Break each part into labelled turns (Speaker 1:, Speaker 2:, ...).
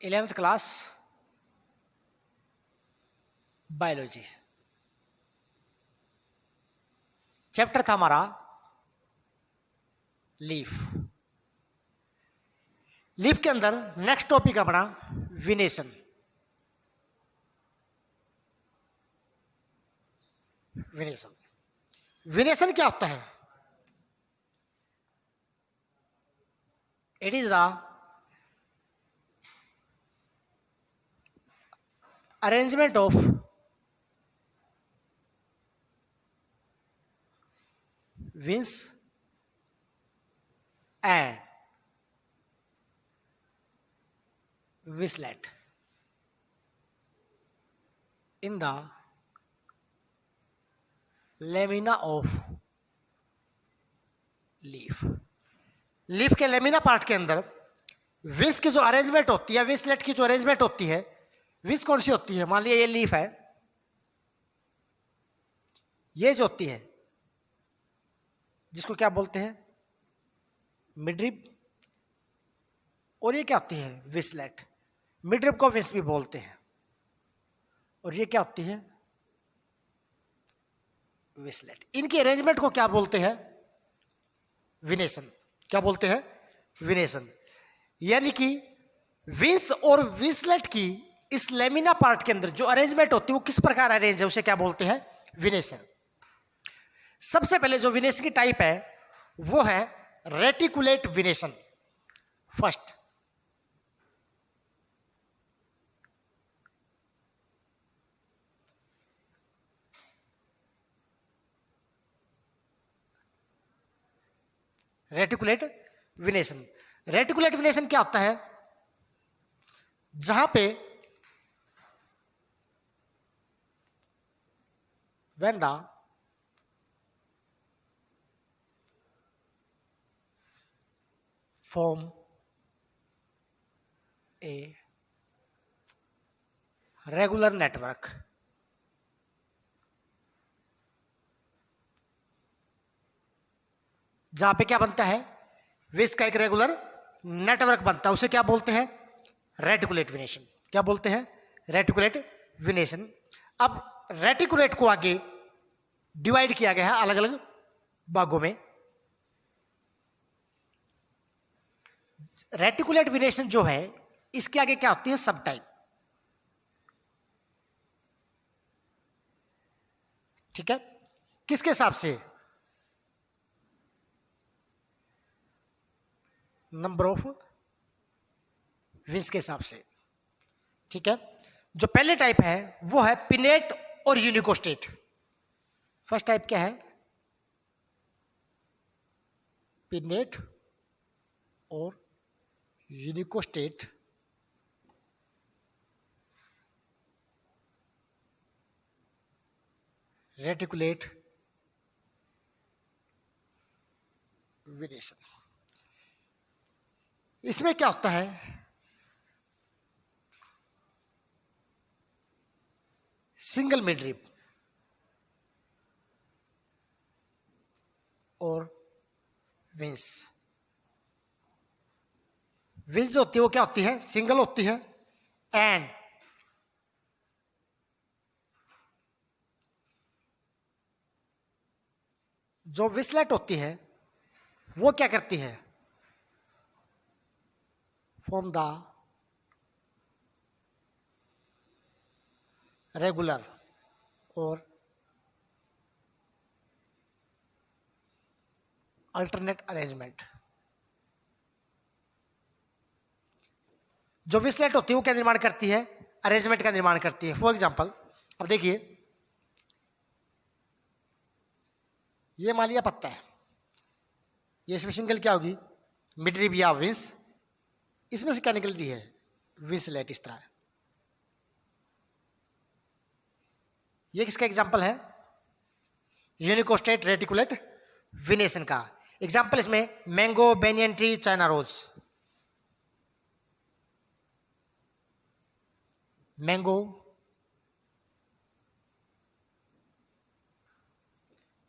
Speaker 1: 11th class biology chapter था हमारा leaf. Leaf के अंदर नेक्स्ट टॉपिक अपना विनेशन। विनेशन विनेशन क्या होता है? It is the arrangement of wings and winglet in the lamina of leaf। Leaf के लेमिना पार्ट के अंदर विंग्स की जो अरेंजमेंट होती है, विंगलेट की जो अरेंजमेंट होती है, विंग्स कौन सी होती है? मान लिया ये लीफ है, ये जो होती है जिसको क्या बोलते हैं? मिडरिब। और ये क्या होती है? विंगलेट। मिडरिब को विंग्स भी बोलते हैं। और ये क्या होती है? विंगलेट। इनकी अरेंजमेंट को क्या बोलते हैं? विनेशन। क्या बोलते हैं? विनेशन। यानी कि विंग्स और विंगलेट की इस लेमिना पार्ट के अंदर जो अरेंजमेंट होती है वो किस प्रकार अरेंज है, उसे क्या बोलते हैं? विनेशन। सबसे पहले जो विनेशन की टाइप है वो है रेटिकुलेट विनेशन। First reticulate विनेशन। रेटिकुलेट विनेशन क्या होता है? जहां पे when the form a regular network जहां पे क्या बनता है? विंग्स का एक रेगुलर नेटवर्क बनता है, उसे क्या बोलते हैं? रेटिकुलेट विनेशन। क्या बोलते हैं? रेटिकुलेट विनेशन। अब रेटिकुलेट को आगे डिवाइड किया गया है अलग अलग भागों में। रेटिकुलेट विनेशन जो है इसके आगे क्या होती है? सब टाइप। ठीक है, किसके हिसाब से? नंबर ऑफ विंग्स के हिसाब से। ठीक है, जो पहले टाइप है वो है पिनेट और यूनिकोस्टेट। फर्स्ट टाइप क्या है? पिनेट और यूनिकोस्टेट। रेटिकुलेट विनेशन। इसमें क्या होता है? सिंगल मिडरिब और विंग्स। विंग्स जो होती है वो क्या होती है? सिंगल होती है। एंड जो विंगलेट होती है वो क्या करती है? फॉर्म द रेगुलर और अल्टरनेट अरेंजमेंट। जो विंगलेट होती है वो क्या निर्माण करती है? अरेंजमेंट का निर्माण करती है। फॉर एग्जांपल अब देखिए, ये मान लिया पत्ता है, ये इसमें सिंगल क्या होगी? मिडरिब या विंग्स। इसमें से क्या निकलती है? विंगलेट। इस तरह ये किसका एग्जांपल है? यूनिकोस्टेट रेटिकुलेट विनेशन का। एग्जांपल इसमें mango, banyan tree, China rose. Mango,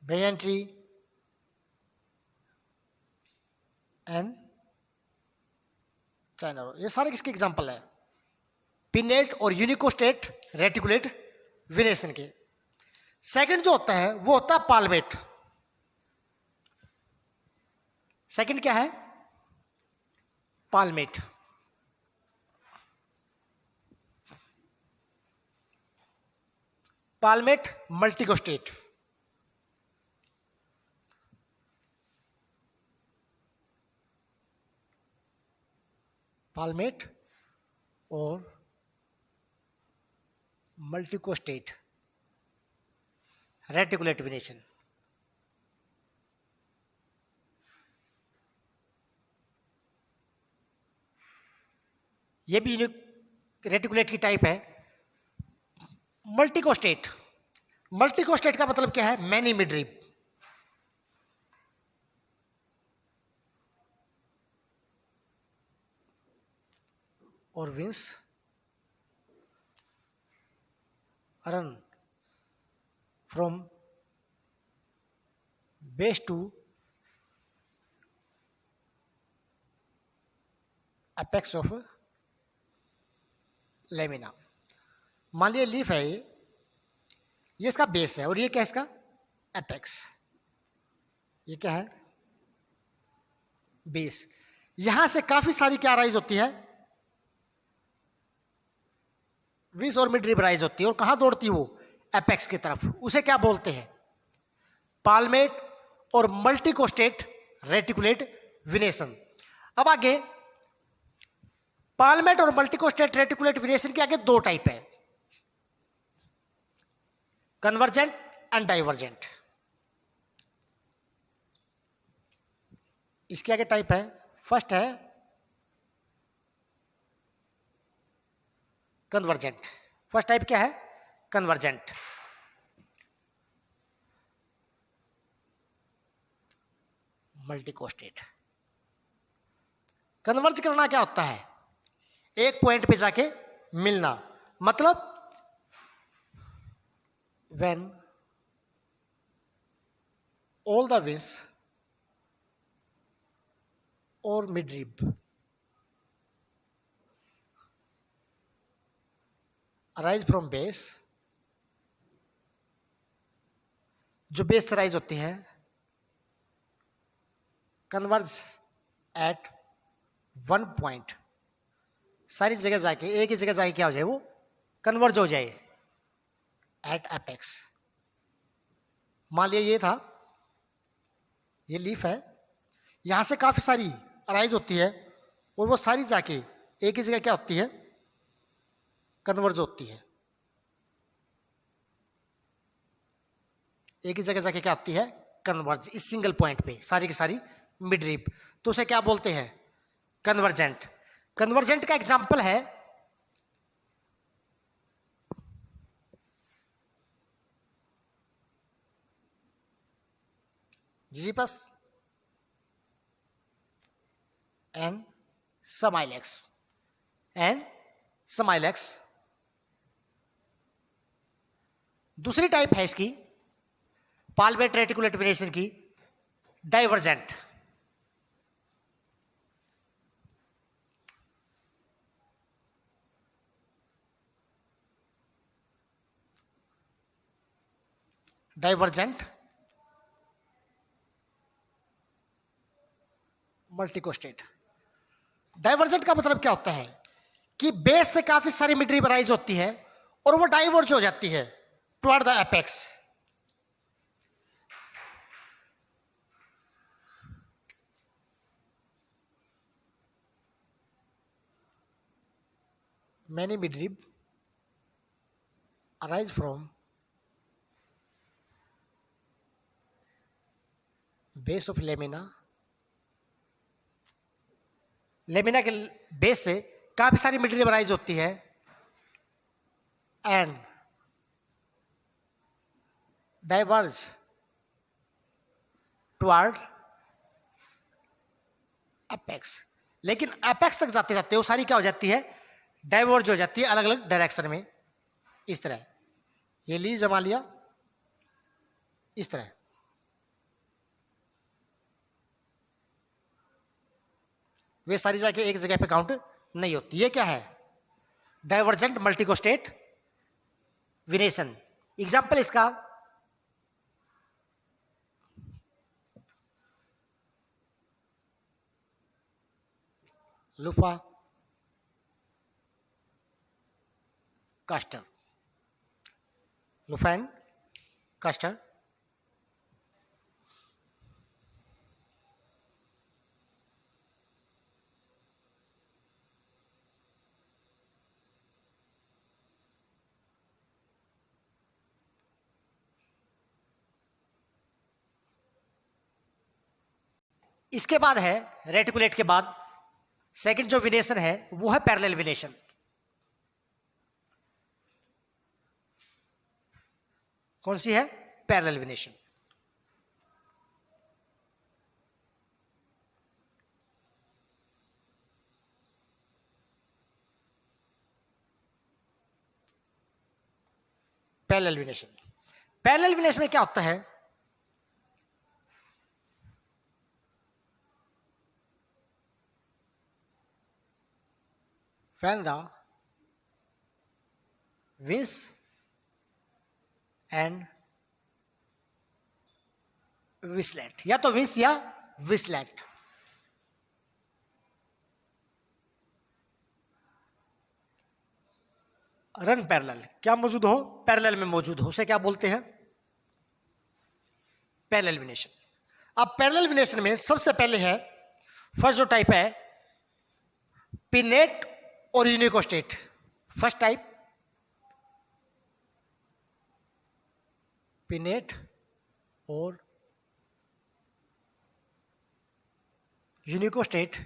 Speaker 1: banyan tree and China rose, ये सारे किसके एग्जांपल है? पिनेट और यूनिकोस्टेट रेटिकुलेट विनेसन के। सेकंड जो होता है वो होता है पाल्मेट। सेकंड क्या है? पाल्मेट। पाल्मेट मल्टीकोस्टेट। पाल्मेट और मल्टीकोस्टेट रेटिकुलेट विनेशन। ये भी रेटिकुलेट की टाइप है। मल्टीकोस्टेट, मल्टीकोस्टेट का मतलब क्या है? Many midrib. और veins run from base to apex of lamina. मान लिया लीफ है ये इसका बेस है और ये क्या है? इसका एपेक्स। ये क्या है? बेस। यहां से काफी सारी क्या राइज होती है? विंस और मिड रिब राइज होती है। और कहां दौड़ती है वो? एपेक्स की तरफ। उसे क्या बोलते हैं? पाल्मेट और मल्टीकोस्टेट रेटिकुलेट विनेशन। अब आगे पाल्मेट और मल्टीकोस्टेट रेटिकुलेट विनेशन के आगे दो टाइप है, कन्वर्जेंट एंड डाइवर्जेंट। इसके आगे टाइप है, फर्स्ट है कन्वर्जेंट। फर्स्ट टाइप क्या है? कन्वर्जेंट। मल्टीकोस्टेट। कन्वर्ज करना क्या होता है? एक पॉइंट पे जाके मिलना। मतलब when all the winds or midrib arise from base, जो बेस से राइज होती है, कन्वर्ज एट वन पॉइंट, सारी जगह जाके एक ही जगह जाके क्या हो जाए? वो कन्वर्ज हो जाए एट एपेक्स। मान लिया ये था, ये लीफ है, यहां से काफी सारी अराइज होती है और वो सारी जाके एक ही जगह क्या होती है? कन्वर्ज होती है। एक ही जगह जाके क्या होती है? कन्वर्ज। इस सिंगल पॉइंट पे सारी की सारी मिडरिप। तो उसे क्या बोलते हैं? कन्वर्जेंट। कन्वर्जेंट का एग्जांपल है जिजिपस एंड समाइलेक्स। एंड समाइलेक्स। दूसरी टाइप है इसकी, पाल्मेट रेटिकुलेट विनेशन की, डाइवर्जेंट। डाइवर्जेंट मल्टीकोस्टेट। डाइवर्जेंट का मतलब क्या होता है? कि बेस से काफी सारी मिडरिप राइज होती है और वो डाइवर्ज हो जाती है toward the apex. Many midrib arise from base of lamina। Lamina के बेस से काफी सारी मिडरिब राइज होती है एंड डाइवर्ज टुवर्ड एपेक्स। लेकिन एपेक्स तक जाते जाते वो सारी क्या हो जाती है? डाइवर्ज हो जाती है अलग अलग डायरेक्शन में। इस तरह ये लीव जमा लिया, इस तरह वे सारी जाके एक जगह पे काउंट नहीं होती। ये क्या है? Divergent multicostate venation. एग्जाम्पल इसका लूफा कास्टर, लुफैन कास्टर। इसके बाद है रेटिकुलेट के बाद सेकंड जो विनेशन है वो है पैरेलल विनेशन। कौन सी है? पैरेलल विनेशन। पैरेलल विनेशन, पैरेलल विनेशन में क्या होता है? when the wings and विस्लेट, या तो विंस या विस्लेट, रन पैरेलल, क्या मौजूद हो? पैरेलल में मौजूद हो, उसे क्या बोलते हैं? पैरेलल विनेशन। अब पैरेलल विनेशन में सबसे पहले है फर्स्ट जो टाइप है पिनेट और यूनिकोस्टेट। फर्स्ट टाइप पिनेट और यूनिकोस्टेट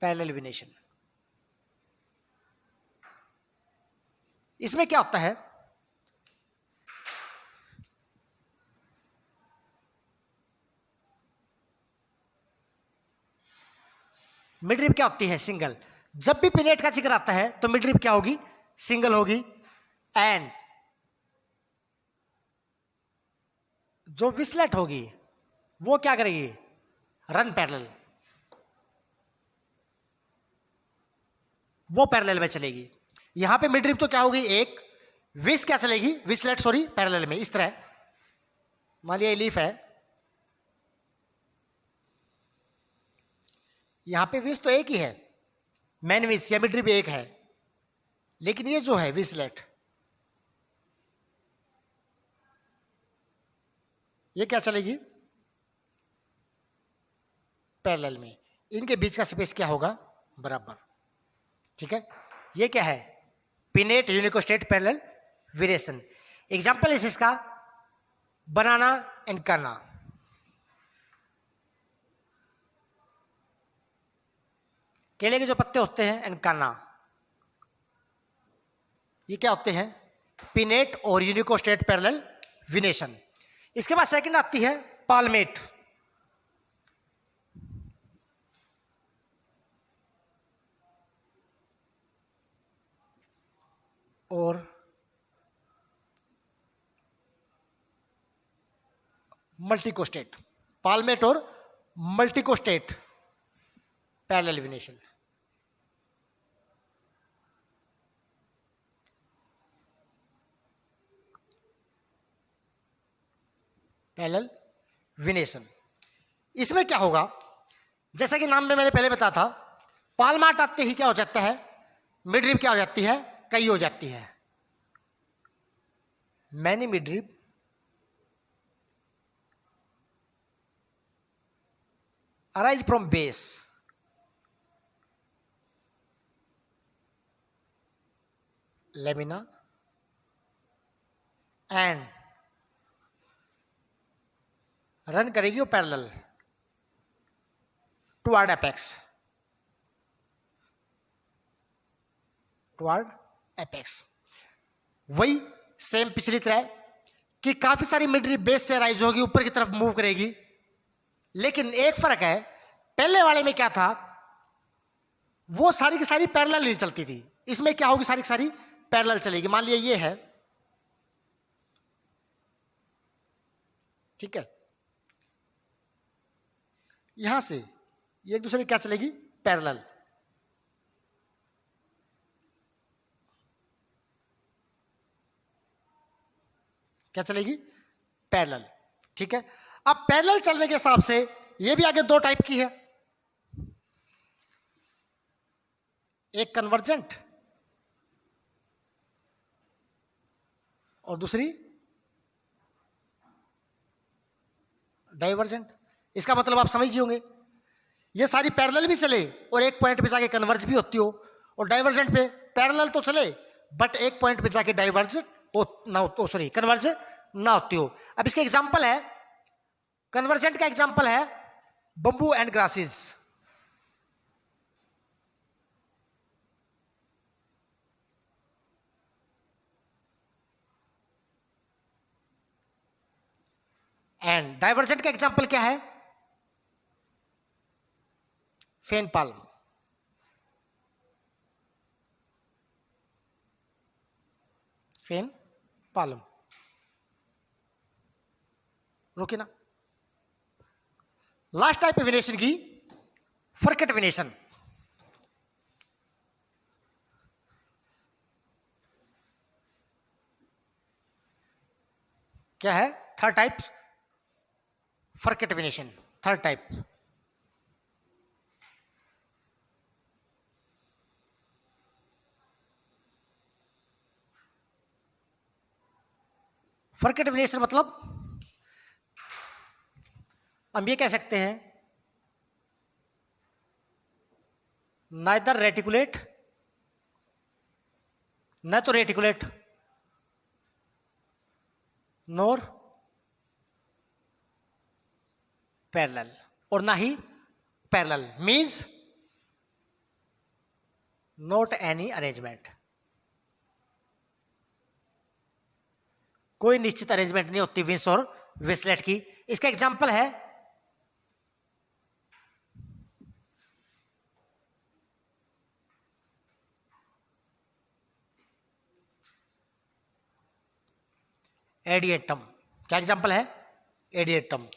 Speaker 1: पैरेलल विनेशन। इसमें क्या होता है? मिडरिप क्या होती है? सिंगल। जब भी पिनेट का जिक्र आता है तो मिडरिप क्या होगी? सिंगल होगी। एंड जो विस्लेट होगी वो क्या करेगी? रन पैरेलल, वो पैरेलल में चलेगी। यहां पे मिडरिप तो क्या होगी? एक। विस क्या चलेगी? विस्लेट सॉरी पैरेलल में। इस तरह मान लिया लीफ है, यहां पे विस तो एक ही है, मैन विस या मिडरिप एक है, लेकिन ये जो है विस्लेट, ये क्या चलेगी? पैरेलल में। इनके बीच का स्पेस क्या होगा? बराबर। ठीक है, ये क्या है? Pinnate unicostate parallel venation. Example इस इसका बनाना एंड करना। केले के जो पत्ते होते हैं एंड करना, ये क्या होते हैं? पिनेट और यूनिकोस्टेट पैरेलल विनेशन। इसके बाद सेकंड आती है पालमेट। और मल्टीकोस्टेट। पालमेट और मल्टीकोस्टेट पैरेलल विनेशन। पैरेलल विनेशन। इसमें क्या होगा? जैसा कि नाम में मैंने पहले बताया था, पालमाट आते ही क्या हो जाता है? मिडरिप क्या हो जाती है? कई हो जाती है। Many midrib arise from base lamina and run करेगी वो parallel toward apex, toward apex. वही सेम पिछली तरह कि काफी सारी मिडरिप बेस से राइज होगी, ऊपर की तरफ मूव करेगी, लेकिन एक फर्क है, पहले वाले में क्या था? वो सारी की सारी पैरेलल नहीं चलती थी। इसमें क्या होगी? सारी की सारी पैरेलल चलेगी। मान लिया ये है, ठीक है, यहां से ये एक दूसरे की क्या चलेगी? पैरेलल। क्या चलेगी? पैरेलल। ठीक है, अब पैरेलल चलने के हिसाब से ये भी आगे दो टाइप की है, एक कन्वर्जेंट और दूसरी डाइवर्जेंट। इसका मतलब आप समझ होंगे, ये सारी पैरेलल भी चले और एक पॉइंट पे जाके कन्वर्ज भी होती हो, और डाइवर्जेंट पे पैरेलल तो चले बट एक पॉइंट पे जाके डाइवर्ज ना हो, सॉरी कन्वर्ज ना होती हो। अब इसके एग्जांपल है, कन्वर्जेंट का एग्जांपल है bamboo and grasses. And divergent का एग्जांपल क्या है? फेन पाल्म। फेन पाल्म, रोके ना। लास्ट टाइप वेनेशन की फर्केट वेनेशन। क्या है? Third type forget venation, third type. Forget venation मतलब हम ये कह सकते हैं, नाइदर रेटिकुलेट, न तो रेटिकुलेट नोर पैरेलल, और ना ही parallel, means not any arrangement. कोई निश्चित अरेंजमेंट नहीं होती विंस और विसलेट की। इसका एग्जांपल है एडिएटम। क्या एग्जांपल है? एडिएटम।